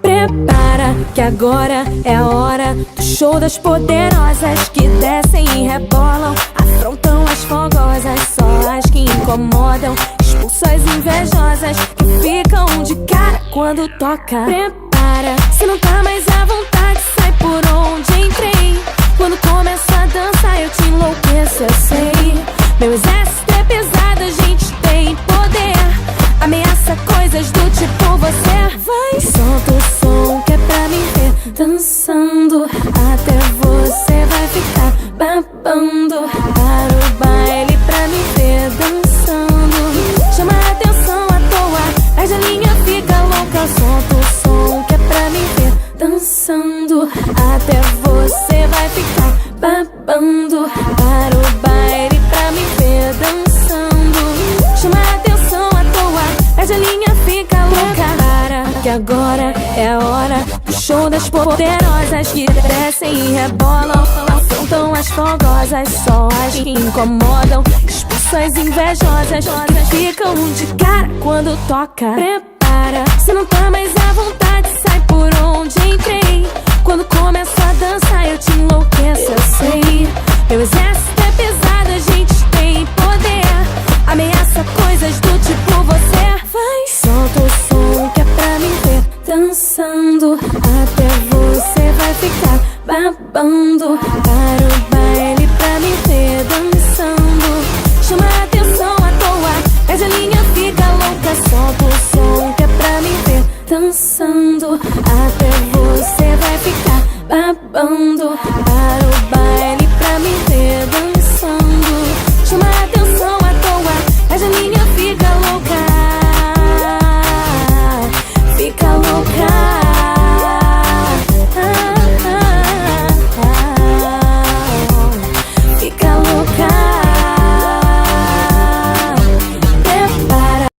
Prepara que agora é a hora do show das poderosas que descem e rebolam, afrontam as fogosas, só as que incomodam, expulsam as invejosas que ficam de cara quando toca. Prepara, se não tá mais à vontade, sai por onde entrei. Quando começo a dançar eu te enlouqueço, eu sei. Meu exército é pesado, a gente tem poder, ameaça coisas do tipo você. Vai, solta o som que é pra me ver dançando, até você vai ficar babando. Para o baile pra me ver dançando, chama a atenção à toa, mas a linha fica louca. Solta o som que é pra me ver dançando, até você vai ficar babando. Para o baile pra me ver dançando, chama a atenção à toa, mas a linha fica louca. Para que agora é a hora do show das poderosas que descem e rebolam, afrontam as fogosas, só as que incomodam, expulsam as invejosas que ficam de cara quando toca. Prepara, se não tá mais à vontade, sai por onde entrei. Quando começo a dançar eu te enlouqueço, eu sei. Meu exército é pesado, a gente tem poder, ameaça coisas do tipo você. Vai, solta o som que é pra me ver dançando, até você vai ficar babando. Para o baile pra me ver dançando, chama a atenção à toa, mas a linha fica louca. Solta o som que é pra me ver dançando, até você vai ficar babando. Para o